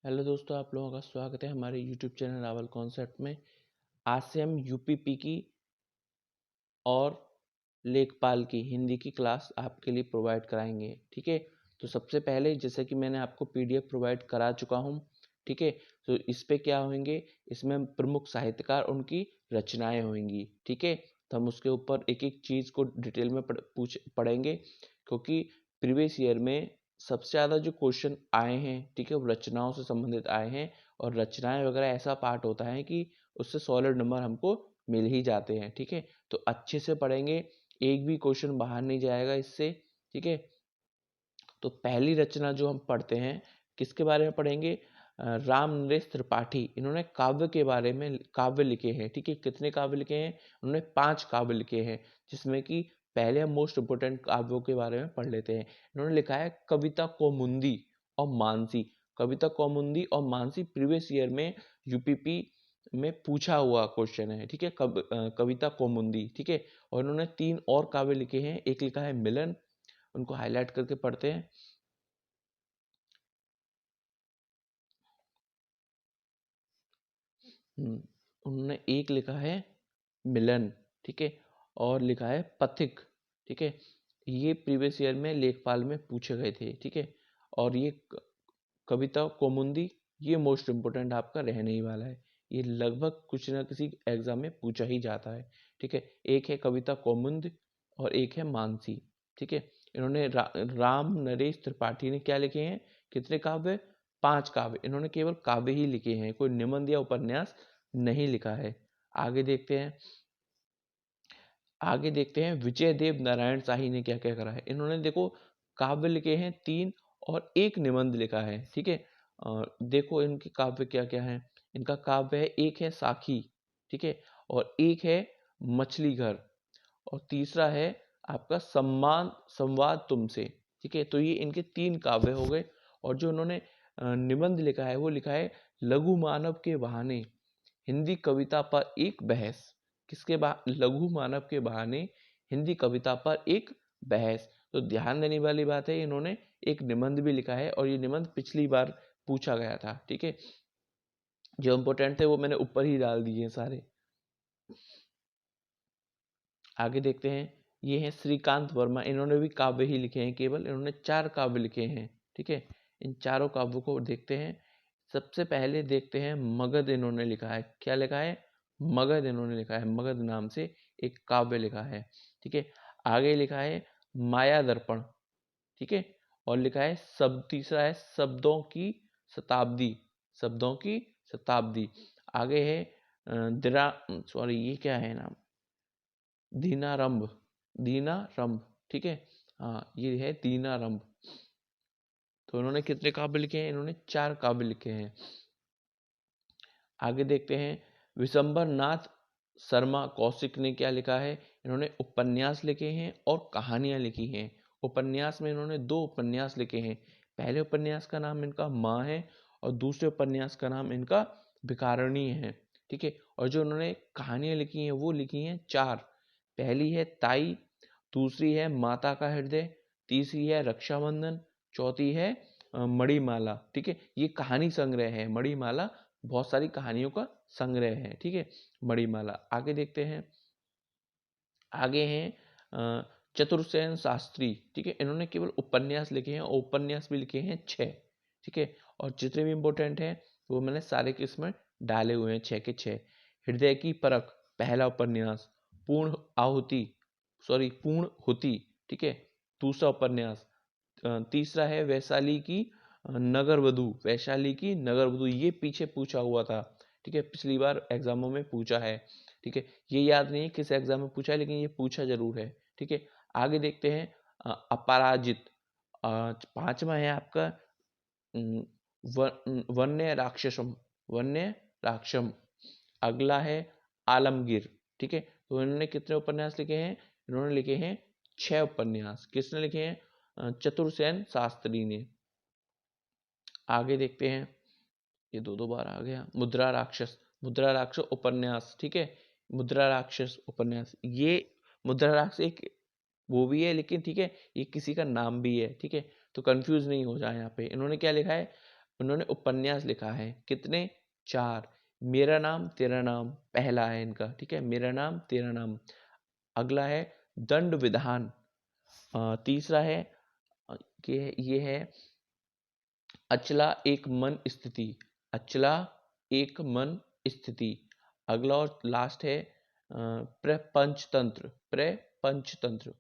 Hello दोस्तों, आप लोगों का स्वागत है हमारे यूट्यूब चैनल रावल कॉन्सेप्ट में। आज से हम यूपीपी की और लेखपाल की हिंदी की क्लास आपके लिए प्रोवाइड कराएंगे। ठीक है, तो सबसे पहले जैसे कि मैंने आपको पीडीएफ प्रोवाइड करा चुका हूँ। ठीक है, तो इस पे क्या होंगे, इसमें प्रमुख साहित्यकार उनकी रचनाएं होंगी। ठीक है, तो हम उसके ऊपर एक एक चीज़ को डिटेल में पढ़ेंगे, क्योंकि प्रीवियस ईयर में सबसे ज़्यादा जो क्वेश्चन आए हैं, ठीक है, वो रचनाओं से संबंधित आए हैं। और रचनाएं वगैरह ऐसा पार्ट होता है कि उससे सॉलिड नंबर हमको मिल ही जाते हैं। ठीक है, तो अच्छे से पढ़ेंगे, एक भी क्वेश्चन बाहर नहीं जाएगा इससे। ठीक है, तो पहली रचना जो हम पढ़ते हैं, किसके बारे में पढ़ेंगे? राम नरेश त्रिपाठी। इन्होंने काव्य के बारे में काव्य लिखे हैं। ठीक है, कितने काव्य लिखे हैं? उन्होंने 5 काव्य लिखे हैं, जिसमें कि पहले हम मोस्ट इंपोर्टेंट काव्यों के बारे में पढ़ लेते हैं। इन्होंने लिखा है कविता कौमुदी और मानसी। कविता कौमुदी और मानसी प्रीवियस ईयर में यूपीपी में पूछा हुआ क्वेश्चन है। ठीक है, कविता कौमुदी। ठीक है, और इन्होंने 3 और काव्य लिखे हैं। एक लिखा है मिलन, उनको हाईलाइट करके पढ़ते हैं। उन्होंने एक लिखा है मिलन, ठीक है, और लिखा है पथिक। ठीक है, ये प्रीवियस ईयर में लेखपाल में पूछे गए थे। ठीक है, और ये कविता कौमुदी, ये मोस्ट इम्पोर्टेंट आपका रहने ही वाला है। ये लगभग कुछ ना किसी एग्जाम में पूछा ही जाता है। ठीक है, एक है कविता कौमुदी और एक है मानसी। ठीक है, इन्होंने राम नरेश त्रिपाठी ने क्या लिखे हैं? कितने काव्य? 5 काव्य। इन्होंने केवल काव्य ही लिखे हैं, कोई निबंध या उपन्यास नहीं लिखा है। आगे देखते हैं, विजय देव नारायण शाही ने क्या क्या करा है। इन्होंने देखो काव्य लिखे हैं 3 और एक निबंध लिखा है। ठीक है, देखो इनके काव्य क्या क्या है। इनका काव्य है, एक है साखी, ठीक है, और एक है मछली घर, और तीसरा है आपका सम्मान संवाद तुमसे। ठीक है, तो ये इनके 3 काव्य हो गए। और जो उन्होंने निबंध लिखा है, वो लिखा है लघु मानव के बहाने हिंदी कविता पर एक बहस। लघु मानव के बहाने हिंदी कविता पर एक बहस। तो ध्यान देने वाली बात है, इन्होंने एक निबंध भी लिखा है, और ये निबंध पिछली बार पूछा गया था। ठीक है, जो इंपोर्टेंट थे वो मैंने ऊपर ही डाल दिए सारे। आगे देखते हैं, ये हैं श्रीकांत वर्मा। इन्होंने भी काव्य ही लिखे हैं, केवल इन्होंने 4 काव्य लिखे हैं। ठीक है, इन चारों काव्यों को देखते हैं। सबसे पहले देखते हैं मगध। इन्होंने लिखा है, क्या लिखा है? मगध। इन्होंने लिखा है, मगध नाम से एक काव्य लिखा है। ठीक है, आगे लिखा है माया दर्पण। ठीक है, और लिखा है तीसरा है शब्दों की शताब्दी। शब्दों की शताब्दी। आगे है दिरा सॉरी, ये क्या है नाम? दीनारंभ। दीनारंभ। ठीक है, हाँ, ये है दीनारंभ। तो इन्होंने कितने काव्य लिखे हैं? इन्होंने 4 काव्य लिखे हैं। आगे देखते हैं, विशंबर नाथ शर्मा कौशिक ने क्या लिखा है। इन्होंने उपन्यास लिखे हैं और कहानियां लिखी हैं। उपन्यास में इन्होंने 2 उपन्यास लिखे हैं। पहले उपन्यास का नाम इनका माँ है, और दूसरे उपन्यास का नाम इनका भिखारिणी है। ठीक है, और जो उन्होंने कहानियां लिखी हैं, वो लिखी हैं 4। पहली है ताई, दूसरी है माता का हृदय, तीसरी है रक्षाबंधन, चौथी है मणिमाला। ठीक है, ये कहानी संग्रह है मणिमाला, बहुत सारी कहानियों का संग्रह है। ठीक है, मणिमाला। आगे देखते हैं, आगे हैं चतुर्सेन शास्त्री। ठीक है, इन्होंने केवल उपन्यास लिखे हैं, और उपन्यास भी लिखे हैं 6। ठीक है, और जितने भी इंपॉर्टेंट हैं वो मैंने सारे के इसमें डाले हुए हैं, 6 के 6। हृदय की परख, पहला उपन्यास। पूर्ण आहुति, सॉरी पूर्ण होती, ठीक है, दूसरा उपन्यास। तीसरा है वैशाली की नगर वधु। वैशाली की नगर वधु, ये पीछे पूछा हुआ था। ठीक है, पिछली बार एग्जामों में पूछा है। ठीक है, ये याद नहीं है किस एग्जाम में पूछा है, लेकिन ये पूछा जरूर है। ठीक है, आगे देखते हैं अपराजित। 5वां है आपका वन्य राक्षसम। वन्य राक्षम। अगला है आलमगीर। ठीक है, तो इन्होंने कितने उपन्यास लिखे हैं? इन्होंने लिखे हैं 6 उपन्यास। किसने लिखे हैं? चतुर्सेन शास्त्री ने। आगे देखते हैं, ये 2 बार आ गया, मुद्रा राक्षस। मुद्रा राक्षस उपन्यास। ठीक है, मुद्रा राक्षस उपन्यास, ये मुद्रा राक्षस एक वो भी है, लेकिन ठीक है, ये किसी का नाम भी है। ठीक है, तो कंफ्यूज नहीं हो जाए यहाँ पे। इन्होंने क्या लिखा है? उन्होंने उपन्यास लिखा है। कितने? 4। मेरा नाम तेरा नाम पहला है इनका, ठीक है, मेरा नाम तेरा नाम। अगला है दंड विधान। तीसरा है कि ये है अचला एक मन स्थिति। अचला एक मन स्थिति। अगला और लास्ट है प्रपंचतंत्र। प्रपंचतंत्र।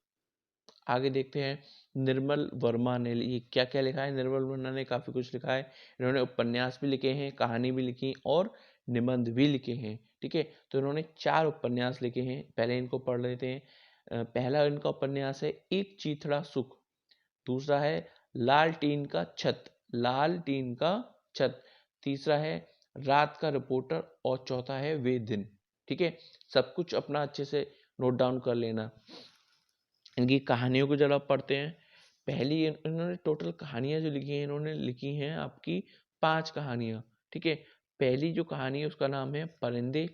आगे देखते हैं निर्मल वर्मा ने ये क्या क्या लिखा है। निर्मल वर्मा ने काफी कुछ लिखा है। इन्होंने उपन्यास भी लिखे हैं, कहानी भी लिखी और निबंध भी लिखे हैं, ठीक है। तो इन्होंने 4 उपन्यास लिखे हैं। पहले इनको पढ़ लेते हैं। पहला इनका उपन्यास है एक चीथड़ा सुख। दूसरा है लाल टीन का छत। लाल टीन का छत। तीसरा है रात का रिपोर्टर और चौथा है वे दिन, ठीक है। सब कुछ अपना अच्छे से नोट डाउन कर लेना। इनकी कहानियों को जरा पढ़ते हैं। पहली इन्होंने टोटल कहानियां जो लिखी हैं, इन्होंने लिखी हैं आपकी 5 कहानियां, ठीक है। पहली जो कहानी है उसका नाम है परिंदे।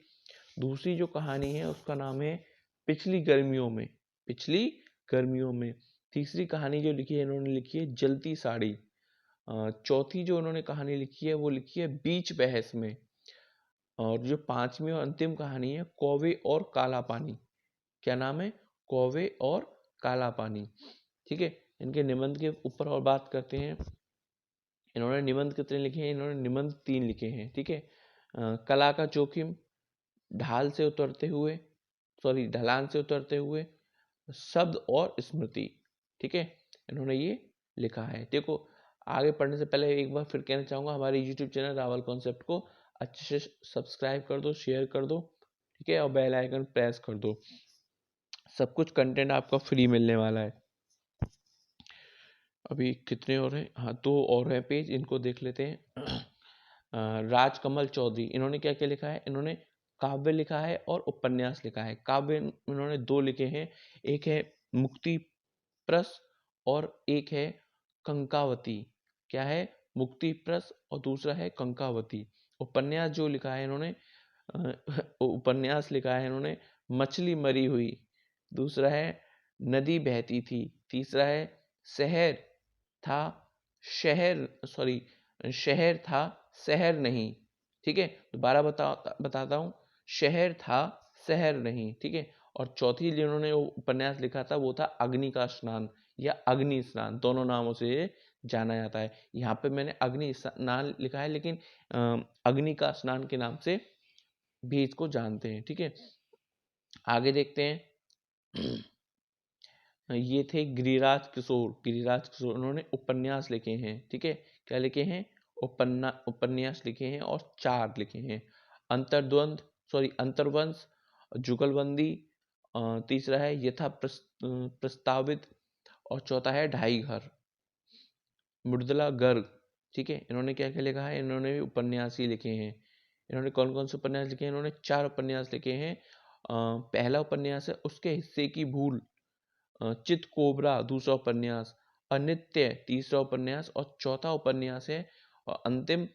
दूसरी जो कहानी है उसका नाम है पिछली गर्मियों में। पिछली गर्मियों में। तीसरी कहानी जो लिखी है इन्होंने लिखी है जलती साड़ी। चौथी जो उन्होंने कहानी लिखी है वो लिखी है बीच बहस में। और जो 5वीं और अंतिम कहानी है कौवे और काला पानी। क्या नाम है? कौवे और काला पानी, ठीक है। इनके निबंध के ऊपर और बात करते हैं। इन्होंने निबंध कितने लिखे हैं? इन्होंने निबंध 3 लिखे हैं, ठीक है। कला का जोखिम, ढाल से उतरते हुए, सॉरी ढलान से उतरते हुए, शब्द और स्मृति, ठीक है। इन्होंने ये लिखा है। देखो आगे पढ़ने से पहले एक बार फिर कहना चाहूंगा हमारे YouTube चैनल रावल कॉन्सेप्ट को अच्छे से सब्सक्राइब कर दो, शेयर कर दो, ठीक है, और बेल आइकन प्रेस कर दो। सब कुछ कंटेंट आपका फ्री मिलने वाला है। अभी कितने और हैं? हाँ 2 और हैं पेज, इनको देख लेते हैं। राजकमल चौधरी, इन्होंने क्या क्या लिखा है? इन्होंने काव्य लिखा है और उपन्यास लिखा है। काव्य इन्होंने 2 लिखे हैं। एक है मुक्ति प्रस और एक है कंकावती। क्या है? मुक्ति प्रस और दूसरा है कंकावती। उपन्यास जो लिखा है इन्होंने उपन्यास लिखा है इन्होंने मछली मरी हुई। दूसरा है नदी बहती थी। तीसरा है शहर था शहर, सॉरी शहर था शहर नहीं, ठीक है। दोबारा बताता हूँ, शहर था शहर नहीं, ठीक है। और चौथी जिन्होंने उपन्यास लिखा था वो था अग्नि का स्नान या अग्नि स्नान, दोनों नामों से जाना जाता है। यहाँ पे मैंने अग्नि स्नान लिखा है लेकिन अग्नि का स्नान के नाम से भी इसको जानते हैं, ठीक है। आगे देखते हैं। ये थे गिरिराज किशोर। गिरिराज किशोर उन्होंने उपन्यास लिखे हैं, ठीक है। क्या लिखे हैं? उपन्यास लिखे हैं और 4 लिखे हैं। अंतर्द्वंद, सॉरी अंतर्वंश, जुगलबंदी, तीसरा है यथा प्रस्तावित और चौथा है ढाई घर। मृदुला गर्ग, ठीक है। इन्होंने क्या क्या लिखा है? इन्होंने भी उपन्यास ही लिखे हैं। इन्होंने कौन कौन से उपन्यास लिखे हैं? इन्होंने 4 उपन्यास लिखे हैं। पहला उपन्यास है उसके हिस्से की भूल। चित कोबरा दूसरा उपन्यास। अनित्य तीसरा उपन्यास और चौथा उपन्यास है और अंतिम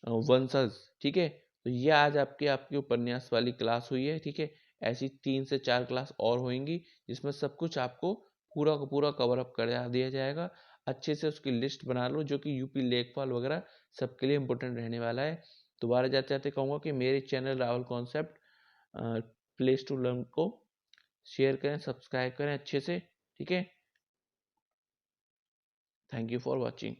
वंशज, ठीक है। तो ये आज आपकी उपन्यास वाली क्लास हुई है, ठीक है। ऐसी 3 से 4 क्लास और होंगी जिसमें सब कुछ आपको पूरा का पूरा कवर अप कर दिया जाएगा। अच्छे से उसकी लिस्ट बना लो जो कि यूपी लेखपाल वगैरह सबके लिए इम्पोर्टेंट रहने वाला है। दोबारा जाते जाते कहूँगा कि मेरे channel Rawal concept place to learn को शेयर करें, सब्सक्राइब करें अच्छे से, ठीक है। Thank you for watching.